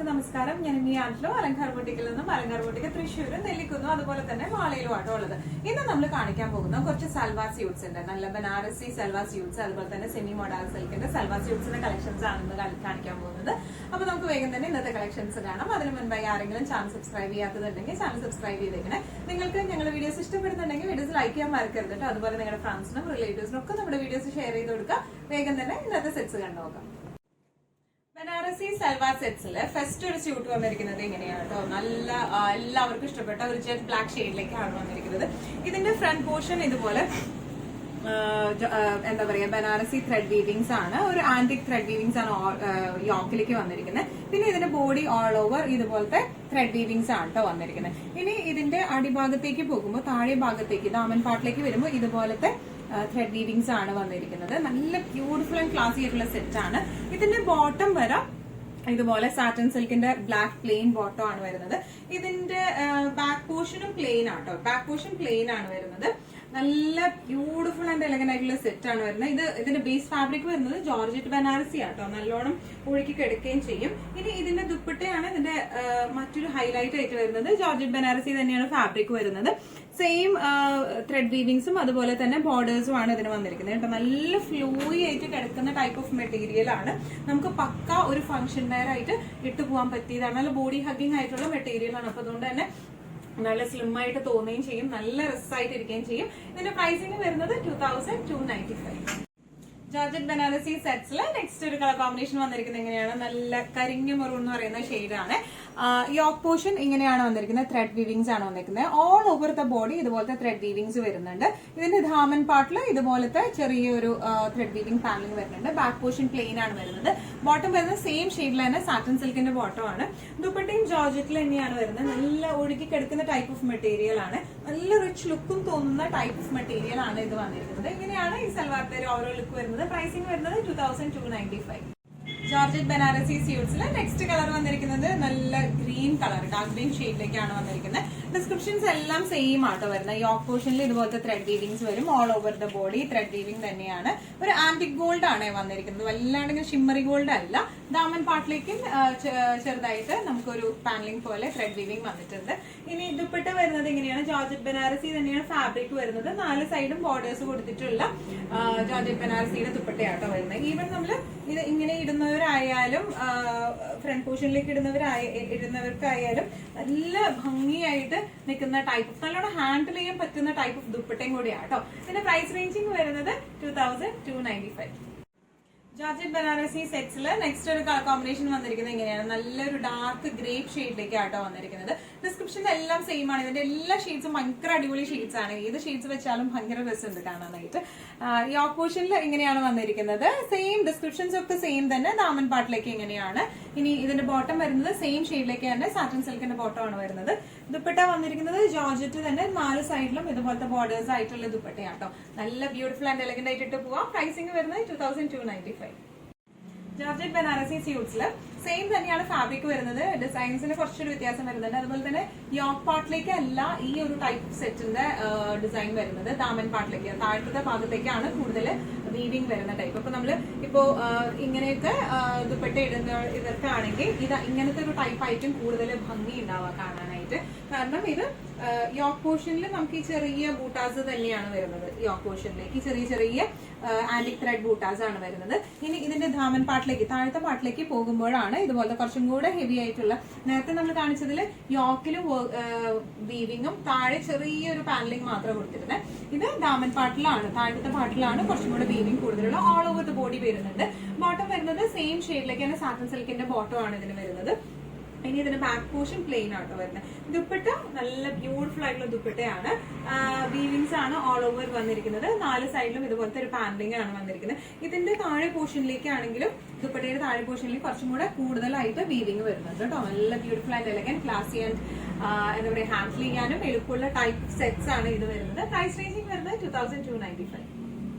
നമസ്കാരം. ഞാൻ ഇനി ആണല്ലോ അലങ്കാർ ബൊട്ടിക്കിൽ നിന്നും അലങ്കാർ ബൊട്ടിക്ക് തൃശ്ശൂർ നെല്ലിക്കുന്നു അതുപോലെ തന്നെ മാളയിലും ആട്ടോ ഉള്ളത്. ഇന്ന് നമ്മൾ കാണിക്കാൻ പോകുന്ന കുറച്ച് സൽവാർ സ്യൂട്ട്സ് ഉണ്ട്. നല്ല ബനാറസി സൽവാർ സ്യൂട്ട്സ്, അതുപോലെ തന്നെ സെമി മോഡൽ സിൽക്കിന്റെ സൽവാർ സ്യൂട്ട്സിന്റെ കളക്ഷൻസ് ആണെന്ന് കാണിക്കാൻ പോകുന്നത്. അപ്പൊ നമുക്ക് വേഗം തന്നെ ഇന്നത്തെ കളക്ഷൻസ് കാണാം. അതിന് മുൻപായി ആരെങ്കിലും ചാനൽ സബ്സ്ക്രൈബ് ചെയ്യാത്തതുണ്ടെങ്കിൽ ചാനൽ സബ്സ്ക്രൈബ് ചെയ്തേക്കണേ. നിങ്ങൾക്ക് ഞങ്ങളുടെ വീഡിയോസ് ഇഷ്ടപ്പെടുന്നുണ്ടെങ്കിൽ വീഡിയോസ് ലൈക്ക് ചെയ്യാൻ മറക്കരുത് കേട്ടോ. അതുപോലെ നിങ്ങളുടെ ഫ്രണ്ട്സിനും റിലേറ്റീവ്സിനും ഒക്കെ നമ്മുടെ വീഡിയോസ് ഷെയർ ചെയ്ത് കൊടുക്കുക. വേഗം തന്നെ ഇന്നത്തെ സെറ്റ്സ് കണ്ടുനോക്കാം. ബനാറസി സൽവാർ സെറ്റ്സില് ഫസ്റ്റ് ഒരു സ്യൂട്ട് വന്നിരിക്കുന്നത് ഇങ്ങനെയാണ് കേട്ടോ. നല്ല എല്ലാവർക്കും ഇഷ്ടപ്പെട്ട ഒരു ജെറ്റ് ബ്ലാക്ക് ഷെയ്ഡിലേക്കാണ് വന്നിരിക്കുന്നത്. ഇതിന്റെ ഫ്രണ്ട് പോർഷൻ ഇതുപോലെ എന്താ പറയാ ബനാറസി ത്രെഡ് വീവിങ്സ് ആണ്, ഒരു ആന്റിക് ത്രെഡ് വീവിങ്സ് ആണ് യോക്കിലേക്ക് വന്നിരിക്കുന്നത്. പിന്നെ ഇതിന്റെ ബോഡി ഓൾ ഓവർ ഇതുപോലത്തെ ത്രെഡ് വീവിങ്സ് ആണ് കേട്ടോ വന്നിരിക്കുന്നത്. ഇനി ഇതിന്റെ അടിഭാഗത്തേക്ക് പോകുമ്പോൾ താഴെ ഭാഗത്തേക്ക് ദാമൻ പാർട്ടിലേക്ക് വരുമ്പോൾ ഇതുപോലത്തെ ത്രെഡ് വീവിങ്സ് ആണ് വന്നിരിക്കുന്നത്. നല്ല ബ്യൂട്ടിഫുൾ ആൻഡ് ക്ലാസി ആയിട്ടുള്ള സെറ്റ് ആണ്. ഇതിന്റെ ബോട്ടം വരെ ഇതുപോലെ സാറ്റൻ സിൽക്കിന്റെ ബ്ലാക്ക് പ്ലെയിൻ ബോട്ടം ആണ് വരുന്നത്. ഇതിന്റെ ബാക്ക് പോർഷനും പ്ലെയിൻ ആട്ടോ. ബാക്ക് പോർഷൻ പ്ലെയിൻ ആണ് വരുന്നത്. നല്ല ബ്യൂട്ടിഫുൾ ആൻഡ് എലഗന്റ് ആയിട്ടുള്ള സെറ്റ് ആണ് വരുന്നത്. ഇതിന്റെ ബേസ് ഫാബ്രിക് വരുന്നത് ജോർജറ്റ് ബനാറസി ആട്ടോ. നല്ലോണം ഒഴുക്കി കിടക്കുകയും ചെയ്യും. ഇനി ഇതിന്റെ ദുപ്പട്ടയാണ് ഇതിന്റെ മറ്റൊരു ഹൈലൈറ്റ് ആയിട്ട് വരുന്നത്. ജോർജറ്റ് ബനാറസി തന്നെയാണ് ഫാബ്രിക് വരുന്നത്. സെയിം ത്രെഡ് വീവിങ്സും അതുപോലെ തന്നെ ബോർഡേഴ്സും ആണ് ഇതിന് വന്നിരിക്കുന്നത് കേട്ടോ. നല്ല ഫ്ലോയി ആയിട്ട് കിടക്കുന്ന ടൈപ്പ് ഓഫ് മെറ്റീരിയൽ ആണ്. നമുക്ക് പക്ക ഒരു ഫംഗ്ഷൻ വെയർ ആയിട്ട് ഇട്ടു പോകാൻ പറ്റിയതാണ്. നല്ല ബോഡി ഹഗ്ഗിംഗ് ആയിട്ടുള്ള മെറ്റീരിയൽ ആണ്. അപ്പൊ അതുകൊണ്ട് തന്നെ നല്ല സ്ലിം ആയിട്ട് തോന്നുകയും ചെയ്യും, നല്ല റിസ്സായിട്ട് ഇരിക്കുകയും ചെയ്യും. ഇതിന്റെ പ്രൈസിംഗ് വരുന്നത് 2295. ജോർജറ്റ് ബനാറസി സെറ്റ്സിൽ നെക്സ്റ്റ് ഒരു കളർ കോമ്പിനേഷൻ വന്നിരിക്കുന്നത് എങ്ങനെയാണ്, നല്ല കരിഞ്ഞ മെറൂൺ എന്ന് പറയുന്ന ഷെയ്ഡാണ്. യോക്ക് പോർഷൻ ഇങ്ങനെയാണ് വന്നിരിക്കുന്നത്. ത്രെഡ് വീവിങ്സ് ആണ് വന്നിരിക്കുന്നത്. ഓൾ ഓവർ ദ ബോഡി ഇതുപോലത്തെ ത്രെഡ് വീവിങ്സ് വരുന്നുണ്ട്. ഇതിന്റെ ധാമൻ പാർട്ടിൽ ഇതുപോലത്തെ ചെറിയൊരു ത്രെഡ് വീവിംഗ് പാനലിംഗ് വരുന്നുണ്ട്. ബാക്ക് പോർഷൻ പ്ലെയിൻ ആണ് വരുന്നത്. ബോട്ടം വരുന്നത് സെയിം ഷെയ്ഡിൽ തന്നെ സാറ്റൻ സിൽക്കിന്റെ ബോട്ടം ആണ്. ദുപ്പട്ടയും ജോർജറ്റിൽ തന്നെയാണ് വരുന്നത്. നല്ല ഒഴുകി കിടക്കുന്ന ടൈപ്പ് ഓഫ് മെറ്റീരിയൽ ആണ്. നല്ല റിച്ച് ലുക്കും തോന്നുന്ന ടൈപ്പ് ഓഫ് മെറ്റീരിയൽ ആണ് ഇത് വന്നിരിക്കുന്നത്. ഇങ്ങനെയാണ് ഈ സൽവാറിന്റെ ഒരു ഓവറോൾ ലുക്ക് വരുന്നത്. പ്രൈസിംഗ് വരുന്നത് 2295. ജോർജറ്റ് ബനാറസി സ്യൂട്ട്സിൽ നെക്സ്റ്റ് കളർ വന്നിരിക്കുന്നത് നല്ല ഗ്രീൻ കളർ, ഡാർക്ക് ഗ്രീൻ ഷെയ്ഡിലേക്കാണ് വന്നിരിക്കുന്നത്. ഡിസ്ക്രിപ്ഷൻസ് എല്ലാം സെയിം ആട്ടോ വരുന്നത്. യോക്ക് പോർഷനിൽ ഇതുപോലത്തെ ത്രെഡ് വീവിങ്സ് വരും. All over the body thread weaving തന്നെയാണ്. ഒരു ആന്റിക് ഗോൾഡ് ആണ് വന്നിരിക്കുന്നത്. വല്ലാണ്ടെങ്കിൽ ഷിമ്മറി ഗോൾഡ് അല്ല. ദാമൻ പാർട്ടിലേക്കും ചെറുതായിട്ട് നമുക്കൊരു പാനലിംഗ് പോലെ ത്രെഡ് വീവിംഗ് വന്നിട്ടുണ്ട്. ഇനി ദുപ്പട്ട വരുന്നത് ഇങ്ങനെയാണ്. ജോർജറ്റ് ബനാറസി തന്നെയാണ് ഫാബ്രിക് വരുന്നത്. 4 സൈഡും ബോർഡേഴ്സ് കൊടുത്തിട്ടുള്ള ജോർജറ്റ് ബനാറസിയുടെ ദുപ്പട്ടയാട്ടോ വരുന്നത്. ഈവൻ നമ്മള് ഇത് ഇങ്ങനെ ഇടുന്നവരായാലും ഫ്രണ്ട് പോർഷനിലേക്ക് ഇടുന്നവർക്കായാലും നല്ല ഭംഗിയായിട്ട് നിൽക്കുന്ന ടൈപ്പ്, നല്ലോണം ഹാൻഡിൽ ചെയ്യാൻ പറ്റുന്ന ടൈപ്പ് ഓഫ് ദുപ്പട്ടയും കൂടിയാണ് കേട്ടോ. ഇതിന്റെ പ്രൈസ് റേഞ്ചിങ് വരുന്നത് 2295. ജോർജറ്റ് ബനാറസി സെറ്റ്സിൽ നെക്സ്റ്റ് ഒരു കളർ കോമ്പിനേഷൻ വന്നിരിക്കുന്നത് ഇങ്ങനെയാണ്. നല്ലൊരു ഡാർക്ക് ഗ്രേപ്പ് ഷെയ്ഡിലേക്ക് ആട്ടോ വന്നിരിക്കുന്നത്. ഡിസ്ക്രിപ്ഷൻ എല്ലാം സെയിം ആണ്. ഇതിന്റെ എല്ലാ ഷെയ്ഡ്സും ഭയങ്കര അടിപൊളി ഷെയ്ഡ്സ് ആണ്. ഏത് ഷെയ്ഡ്സ് വെച്ചാലും ഭയങ്കര രസമുണ്ട് കാണാനായിട്ട്. യോക്ക് പോർഷനിൽ ഇങ്ങനെയാണ് വന്നിരിക്കുന്നത്. സെയിം ഡിസ്ക്രിപ്ഷൻസ് ഒക്കെ സെയിം തന്നെ. ദാമൻ പാർട്ടിലേക്ക് ഇങ്ങനെയാണ്. ഇനി ഇതിന്റെ ബോട്ടം വരുന്നത് സെയിം ഷെയ്ഡിലേക്ക് തന്നെ സാറ്റൻ സിൽക്കിന്റെ ബോട്ടം ആണ് വരുന്നത്. ദുപ്പട്ട വന്നിരിക്കുന്നത് ജോർജറ്റ് തന്നെ 4 സൈഡിലും ഇതുപോലത്തെ ബോർഡേഴ്സ് ആയിട്ടുള്ള ദുപ്പട്ടയാട്ടോ. നല്ല ബ്യൂട്ടിഫുൾ ആൻഡ് എലഗന്റ് ആയിട്ട് പോവാം. പ്രൈസിംഗ് വരുന്നത് 2295. ജോർജറ്റ് ബനാറസി സ്യൂട്ട്സിൽ സെയിം തന്നെയാണ് ഫാബ്രിക് വരുന്നത്. ഡിസൈൻസിന് കുറച്ചൊരു വ്യത്യാസം വരുന്നുണ്ട്. അതുപോലെ തന്നെ യോക്ക് പാർട്ടിലേക്ക് അല്ല ഈ ഒരു ടൈപ്പ് സെറ്റിന്റെ ഡിസൈൻ വരുന്നത്. ദാമൻ പാർട്ടിലേക്ക് താഴത്തെ ഭാഗത്തേക്കാണ് കൂടുതൽ വീവിംഗ് വരുന്ന ടൈപ്പ്. അപ്പൊ നമ്മള് ഇപ്പോ ഇങ്ങനെയൊക്കെ ദുപ്പട്ട ഇതൊക്കെയാണെങ്കിൽ ഇത് ഇങ്ങനത്തെ ഒരു ടൈപ്പ് ആയിട്ടും കൂടുതൽ ഭംഗി ഉണ്ടാവുക കാണാനായിട്ട്. കാരണം ഇത് യോക്ക് പോർഷനിൽ നമുക്ക് ഈ ചെറിയ ബൂട്ടാസ് തന്നെയാണ് വരുന്നത്. യോക്ക് പോർഷനിലേക്ക് ചെറിയ ചെറിയ ആന്റിക് ത്രെഡ് ബൂട്ടാസ് ആണ് വരുന്നത്. ഇനി ഇതിന്റെ ധാമൻ പാർട്ടിലേക്ക് താഴത്തെ പാർട്ടിലേക്ക് പോകുമ്പോഴാണ് ഇതുപോലത്തെ കുറച്ചും കൂടെ ഹെവി ആയിട്ടുള്ള, നേരത്തെ നമ്മൾ കാണിച്ചതിൽ യോക്കിലും വീവിങ്ങും താഴെ ചെറിയൊരു പാനലിംഗ് മാത്രം കൊടുത്തിരുന്നത്. ഇത് ദാമൻ പാർട്ടിലാണ്, താഴത്തെ പാർട്ടിലാണ് കുറച്ചും കൂടെ വീവിംഗ് കൂടുതലുള്ള. ഓൾ ഓവർ ദ ബോഡി വരുന്നുണ്ട്. ബോട്ടം വരുന്നത് സെയിം ഷെയ്ഡിലേക്ക് തന്നെ സാറ്റൻ സിൽക്കിന്റെ ബോട്ടം ആണ് ഇതിന് വരുന്നത്. ഇനി ഇതിന്റെ ബാക്ക് പോർഷൻ പ്ലെയിൻ ആട്ടോ വരുന്നത്. ദുപ്പട്ട നല്ല ബ്യൂട്ടിഫുൾ ആയിട്ടുള്ള ദുപ്പട്ടയാണ്. വീവിങ്സ് ആണ് ഓൾ ഓവർ വന്നിരിക്കുന്നത്. 4 സൈഡിലും ഇതുപോലത്തെ ഒരു പാനലിംഗ് ആണ് വന്നിരിക്കുന്നത്. ഇതിന്റെ താഴെ പോർഷനിലേക്കാണെങ്കിലും ദുപ്പട്ടയുടെ താഴെ പോർഷനിലേക്ക് കുറച്ചും കൂടെ കൂടുതലായിട്ട് വീവിംഗ് വരുന്നുണ്ട് കേട്ടോ. നല്ല ബ്യൂട്ടിഫുൾ ആൻഡ് എലഗന്റ്, ക്ലാസി ആൻഡ് എന്താ പറയുക ഹാൻഡിൽ ചെയ്യാനും എളുപ്പമുള്ള ടൈപ്പ് സെറ്റ്സ് ആണ് ഇത് വരുന്നത്. പ്രൈസ് റേഞ്ചിങ് വരുന്നത് 2295.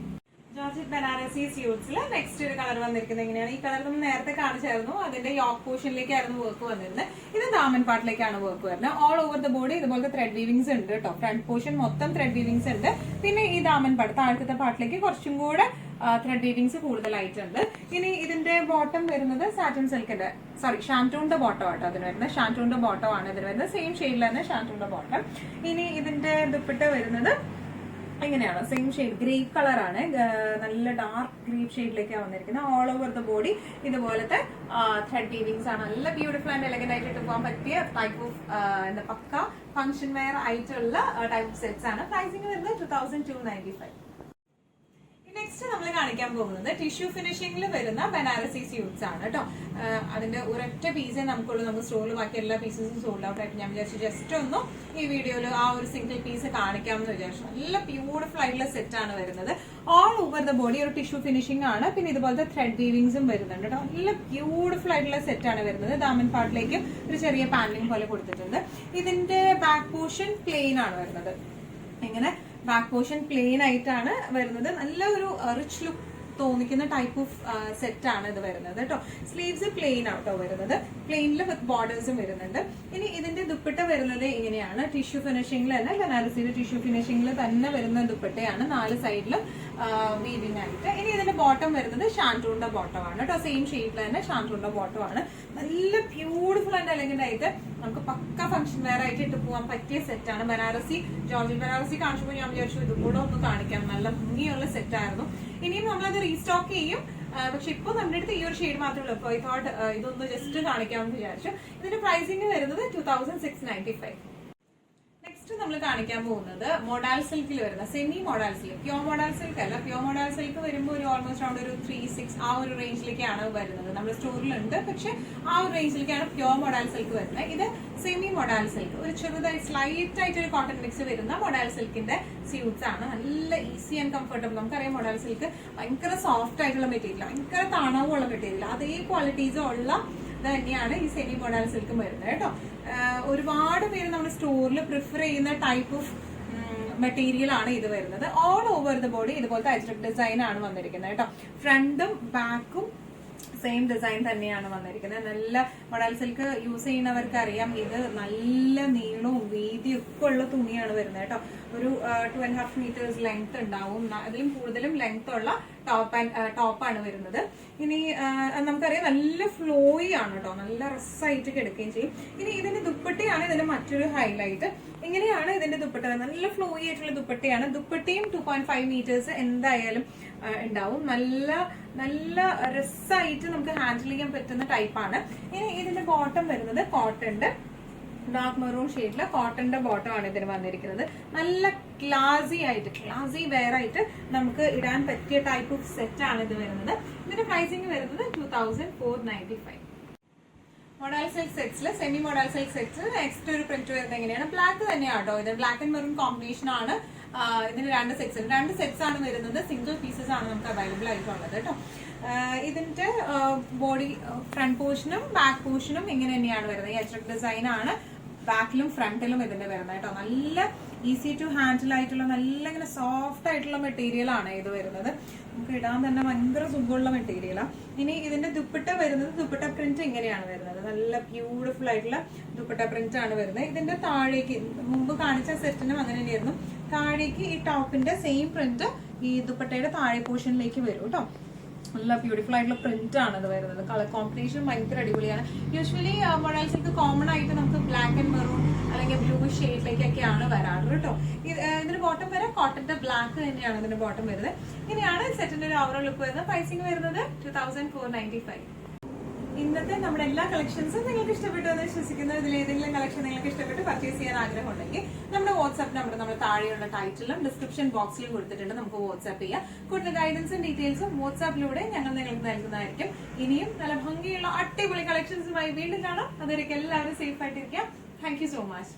ജോർജറ്റ് ബനാറസി സ്യൂട്ട്സിൽ നെക്സ്റ്റ് ഒരു കളർ വന്നിരിക്കുന്നത് എങ്ങനെയാണ്? ഈ കളർ നമ്മൾ നേരത്തെ കാണിച്ചായിരുന്നു. അതിന്റെ യോക്ക് പോർഷനിലേക്കായിരുന്നു വർക്ക് വന്നിരുന്നത്. ഇത് ദാമൻ പാർട്ടിലേക്കാണ് വർക്ക് വരുന്നത്. ഓൾ ഓവർ ദ ബോഡി ഇതുപോലത്തെ ത്രെഡ് വീവിങ്സ് ഉണ്ട് കേട്ടോ. ഫ്രണ്ട് പോർഷൻ മൊത്തം ത്രെഡ് വീവിങ്സ് ഉണ്ട്. പിന്നെ ഈ ദാമൻ പാർട്ട് താഴത്തെ പാർട്ടിലേക്ക് കുറച്ചും കൂടെ ത്രെഡ് വീവിങ്സ് കൂടുതലായിട്ടുണ്ട്. ഇനി ഇതിന്റെ ബോട്ടം വരുന്നത് സാറ്റിൻ സിൽക്കിന്റെ ഷാൻറ്റൂണിന്റെ ബോട്ടം ആട്ടോ അതിന് വരുന്നത്. ഷാൻറ്റൂണിന്റെ ബോട്ടം ആണ് ഇതിന് വരുന്നത്. സെയിം ഷെയ്ഡിൽ തന്നെ ഷാൻറ്റൂണിന്റെ ബോട്ടം. ഇനി ഇതിന്റെ ദുപ്പട്ട വരുന്നത് എങ്ങനെയാണ്? സെയിം ഷെയ്ഡ് ഗ്രേപ്പ് കളറാണ്. നല്ല ഡാർക്ക് ഗ്രേപ്പ് ഷെയ്ഡിലേക്കാണ് വന്നിരിക്കുന്നത്. ഓൾ ഓവർ ദ ബോഡി ഇതുപോലത്തെ ത്രെഡ് വീവിങ്സ് ആണ്. നല്ല ബ്യൂട്ടിഫുൾ ആൻഡ് എലഗന്റ് ആയിട്ട് പോകാൻ പറ്റിയ ടൈപ്പ് ഓഫ് എന്താ പക്ക ഫംഗ്ഷൻ വെയർ ആയിട്ടുള്ള ടൈപ്പ് ഓഫ് സെറ്റ്സ് ആണ്. പ്രൈസിംഗ് വരുന്നത് 2295. നെക്സ്റ്റ് നമ്മൾ കാണിക്കാൻ പോകുന്നത് ടിഷ്യൂ ഫിനിഷിംഗിൽ വരുന്ന ബനാറസി സ്യൂട്ട്സ് ആണ് കേട്ടോ. അതിന്റെ ഒരൊറ്റ പീസേ നമുക്കുള്ളൂ. നമുക്ക് സ്റ്റോറിൽ ബാക്കി എല്ലാ പീസസും സോൾഡ് ഔട്ട് ആയിട്ട് ഞാൻ വിചാരിച്ചു ജസ്റ്റ് ഒന്ന് ഈ വീഡിയോയിൽ ആ ഒരു സിംഗിൾ പീസ് കാണിക്കാമെന്ന് വിചാരിച്ചു. നല്ല ബ്യൂട്ടിഫുൾ ആയിട്ടുള്ള സെറ്റ് ആണ് വരുന്നത്. ഓൾ ഓവർ ദ ബോഡി ഒരു ടിഷ്യൂ ഫിനിഷിംഗ് ആണ്. പിന്നെ ഇതുപോലത്തെ ത്രെഡ് വീവിങ്സും വരുന്നുണ്ട് കേട്ടോ. നല്ല ബ്യൂട്ടിഫുൾ ആയിട്ടുള്ള സെറ്റ് ആണ് വരുന്നത്. ദാമൻ പാർട്ടിലേക്ക് ഒരു ചെറിയ പാനലിംഗ് പോലെ കൊടുത്തിട്ടുണ്ട്. ഇതിന്റെ ബാക്ക് പോർഷൻ പ്ലെയിൻ ആണ് വരുന്നത്. ഇങ്ങനെ ബാക്ക് പോർഷൻ പ്ലെയിൻ ആയിട്ടാണ് വരുന്നത്. നല്ല ഒരു റിച്ച് ലുക്ക് തോന്നിക്കുന്ന ടൈപ്പ് ഓഫ് സെറ്റ് ആണ് ഇത് വരുന്നത് കേട്ടോ. സ്ലീവ്സ് പ്ലെയിൻ ആട്ടോ വരുന്നത്. പ്ലെയിനിൽ വിത്ത് ബോർഡേഴ്സും വരുന്നുണ്ട്. ഇനി ഇതിന്റെ ദുപ്പട്ട വരുന്നത് ഇങ്ങനെയാണ്. ടിഷ്യൂ ഫിനിഷിംഗിൽ തന്നെ ബനാറസിയുടെ ടിഷ്യൂ ഫിനിഷിംഗിൽ തന്നെ വരുന്ന ദുപ്പട്ടയാണ്. 4 സൈഡിലും വീവിംഗ് ആയിട്ട്. ഇനി ഇതിന്റെ ബോട്ടം വരുന്നത് ഷാൻറ്റൂണിന്റെ ബോട്ടം ആണ് കേട്ടോ. സെയിം ഷെയ്ഡിൽ തന്നെ ഷാൻറ്റൂണിന്റെ ബോട്ടം ആണ്. നല്ല ബ്യൂട്ടിഫുൾ ആൻഡ് എലഗന്റ് ആയിട്ട് നമുക്ക് പക്ക ഫംഗ്ഷൻ വെയർ ആയിട്ട് ഇട്ട് പോകാൻ പറ്റിയ സെറ്റ് ആണ്. ബനാറസി ജോർജറ്റ് ബനാറസി കാണിച്ചപ്പോൾ ഞാൻ വിചാരിച്ചു ഇതും കൂടെ ഒന്ന് കാണിക്കാം. നല്ല ഭംഗിയുള്ള സെറ്റ് ആയിരുന്നു. ഇനിയും നമ്മളത് റീസ്റ്റോക്ക് ചെയ്യും. പക്ഷെ ഇപ്പൊ നമ്മുടെ അടുത്ത് ഈ ഒരു ഷെയ്ഡ് മാത്രമേ ഉള്ളൂ. അപ്പോൾ ഐ തോട്ട് ഇതൊന്ന് ജസ്റ്റ് കാണിക്കാമെന്ന് വിചാരിച്ചു. ഇതിന്റെ പ്രൈസിംഗ് വരുന്നത് 2695. നെക്സ്റ്റ് നമ്മൾ കാണിക്കാൻ പോകുന്നത് മോഡാൽ സിൽക്കിൽ വരുന്ന semi modal silk. Pure modal silk അല്ല. പ്യോർ മോഡാൽ സിൽക്ക് വരുമ്പോൾ ഒരു ഓൾമോസ്റ്റ് അറൗണ്ട് ഒരു 36 ആ ഒരു റേഞ്ചിലേക്കാണ് വരുന്നത്. നമ്മുടെ സ്റ്റോറിലുണ്ട്. പക്ഷെ ആ ഒരു റേഞ്ചിലേക്കാണ് പ്യോർ മോഡാൽ സിൽക്ക് വരുന്നത്. ഇത് സെമി മോഡാൽ സിൽക്ക്. ഒരു ചെറുതായി സ്ലൈറ്റ് ആയിട്ട് ഒരു കോട്ടൺ മിക്സ് വരുന്ന മോഡാൽ സിൽക്കിന്റെ സ്യൂട്ട്സ് ആണ്. നല്ല ഈസി ആൻഡ് കംഫർട്ടബിൾ. നമുക്കറിയാം മോഡാൽ സിൽക്ക് ഭയങ്കര സോഫ്റ്റ് ആയിട്ടുള്ള മെറ്റീരിയൽ, ഭയങ്കര തണവുള്ള മെറ്റീരിയൽ. അതേ ക്വാളിറ്റീസും ഉള്ള തന്നെയാണ് ഈ സെമി മോഡാൽ സിൽക്കും വരുന്നത് കേട്ടോ. ഒരുപാട് പേര് നമ്മുടെ സ്റ്റോറിൽ പ്രിഫർ ചെയ്യുന്ന ടൈപ്പ് ഓഫ് മെറ്റീരിയൽ ആണ് ഇത് വരുന്നത്. ഓൾ ഓവർ ദ ബോഡി ഇതുപോലത്തെ അജ്രക് ഡിസൈൻ ആണ് വന്നിരിക്കുന്നത് കേട്ടോ. ഫ്രണ്ടും ബാക്കും സെയിം ഡിസൈൻ തന്നെയാണ് വന്നിരിക്കുന്നത്. നല്ല മോഡൽ സിൽക്ക് യൂസ് ചെയ്യുന്നവർക്ക് അറിയാം ഇത് നല്ല നീളവും വീതിയും ഒക്കെ ഉള്ള തുണിയാണ് വരുന്നത് കേട്ടോ. ഒരു 2.5 meters ലെങ്ത് ഉണ്ടാവും. അതിലും കൂടുതലും ലെങ്ത് ഉള്ള ടോപ്പാണ് വരുന്നത്. ഇനി നമുക്കറിയാം നല്ല ഫ്ലോയി ആണ് കേട്ടോ. നല്ല റസ്സായിട്ട് കിടക്കുകയും ചെയ്യും. ഇനി ഇതിന്റെ ദുപ്പട്ടയാണ് ഇതിന്റെ മറ്റൊരു ഹൈലൈറ്റ്. ഇങ്ങനെയാണ് ഇതിന്റെ ദുപ്പട്ട. നല്ല ഫ്ലോയി ആയിട്ടുള്ള ദുപ്പട്ടയാണ്. ദുപ്പട്ടയും 2.5 meters എന്തായാലും ഉണ്ടാവും. നല്ല നല്ല രസമായിട്ട് നമുക്ക് ഹാൻഡിൽ ചെയ്യാൻ പറ്റുന്ന ടൈപ്പാണ്. ഇനി ഇതിന്റെ ബോട്ടം വരുന്നത് കോട്ടന്റെ ഡാർക്ക് മെറൂൺ ഷെയ്ഡില് കോട്ടന്റെ ബോട്ടം ആണ് ഇതിന് വന്നിരിക്കുന്നത്. നല്ല ക്ലാസി വെയർ ആയിട്ട് നമുക്ക് ഇടാൻ പറ്റിയ ടൈപ്പ് ഓഫ് സെറ്റ് ആണ് ഇത് വരുന്നത്. ഇതിന്റെ പ്രൈസിംഗ് വരുന്നത് 2495. മോഡൽ സിൽക്ക് സെറ്റ്സിൽ semi model silk sets next ഒരു പ്രിന്റ് വരുന്നത് എങ്ങനെയാണ്? ബ്ലാക്ക് തന്നെയാട്ടോ. ഇത് ബ്ലാക്ക് ആൻഡ് മെറൂൺ കോമ്പിനേഷൻ ആണ്. ഇതിന് 2 സെറ്റ്സ് ആണ് വരുന്നത്. സിംഗിൾ പീസസ് ആണ് നമുക്ക് അവൈലബിൾ ആയിട്ടുള്ളത് കേട്ടോ. ഇതിന്റെ ബോഡി ഫ്രണ്ട് പോർഷനും ബാക്ക് പോർഷനും ഇങ്ങനെ തന്നെയാണ് വരുന്നത്. ഈ അജ്രക് ഡിസൈൻ ആണ് ബാക്കിലും ഫ്രണ്ടിലും ഇതിന്റെ വരുന്നത് കേട്ടോ. നല്ല ഈസി ടു ഹാൻഡിൽ ആയിട്ടുള്ള നല്ല ഇങ്ങനെ സോഫ്റ്റ് ആയിട്ടുള്ള മെറ്റീരിയൽ ആണ് ഇത് വരുന്നത്. നമുക്ക് ഇടാൻ തന്നെ ഭയങ്കര സുഖമുള്ള മെറ്റീരിയലാണ്. ഇനി ഇതിന്റെ ദുപ്പട്ട വരുന്നത് ദുപ്പട്ട പ്രിന്റ് ഇങ്ങനെയാണ് വരുന്നത്. നല്ല ബ്യൂട്ടിഫുൾ ആയിട്ടുള്ള ദുപ്പട്ട പ്രിന്റ് ആണ് വരുന്നത്. ഇതിന്റെ താഴേക്ക് മുമ്പ് കാണിച്ച സെറ്റിനും അങ്ങനെ തന്നെയായിരുന്നു. താഴേക്ക് ഈ ടോപ്പിന്റെ സെയിം പ്രിന്റ് ഈ ദുപ്പട്ടയുടെ താഴെ പോർഷനിലേക്ക് വരും കേട്ടോ. നല്ല ബ്യൂട്ടിഫുൾ ആയിട്ടുള്ള പ്രിന്റ് ആണ് ഇത് വരുന്നത്. കളർ കോമ്പിനേഷൻ ഭയങ്കര അടിപൊളിയാണ്. യൂഷ്വലി മോഡൽ സിൽക്ക് കോമൺ ആയിട്ട് നമുക്ക് ബ്ലാക്ക് ആൻഡ് മെറൂൺ അല്ലെങ്കിൽ ബ്ലൂ ഷെയ്ഡിലേക്കൊക്കെയാണ് വരാറ് കേട്ടോ. ഇതിന് ബോട്ടം വരെ കോട്ടന്റെ ബ്ലാക്ക് തന്നെയാണ് ഇതിന്റെ ബോട്ടം വരുന്നത്. ഇങ്ങനെയാണ് സെറ്റിന്റെ ഒരു ഓവറോൾ ലുക്ക് വരുന്നത്. പ്രൈസിംഗ് വരുന്നത് 2495. ഇന്നത്തെ നമ്മുടെ എല്ലാ കളക്ഷൻസും നിങ്ങൾക്ക് ഇഷ്ടപ്പെട്ടു എന്ന് വിശ്വസിക്കുന്നു. ഇതിൽ ഏതെങ്കിലും കളക്ഷൻ നിങ്ങൾക്ക് ഇഷ്ടപ്പെട്ട് പർച്ചേസ് ചെയ്യാൻ ആഗ്രഹം ഉണ്ടെങ്കിൽ നമ്മുടെ വാട്സ്ആപ്പ് നമ്പർ നമ്മുടെ താഴെയുള്ള ടൈറ്റിലും ഡിസ്ക്രിപ്ഷൻ ബോക്സിലും കൊടുത്തിട്ടുണ്ട്. നമുക്ക് വാട്സ്ആപ്പ് ചെയ്യാം. കൂടുതൽ ഗൈഡൻസും ഡീറ്റെയിൽസും വാട്സ്ആപ്പിലൂടെ ഞങ്ങൾ നിങ്ങൾക്ക് നൽകുന്നതായിരിക്കും. ഇനിയും നല്ല ഭംഗിയുള്ള അടിപൊളി കളക്ഷൻസുമായി വീണ്ടും കാണാം. അതുവരെയൊക്കെ എല്ലാവരും സേഫ് ആയിട്ടിരിക്കാം. Thank you so much.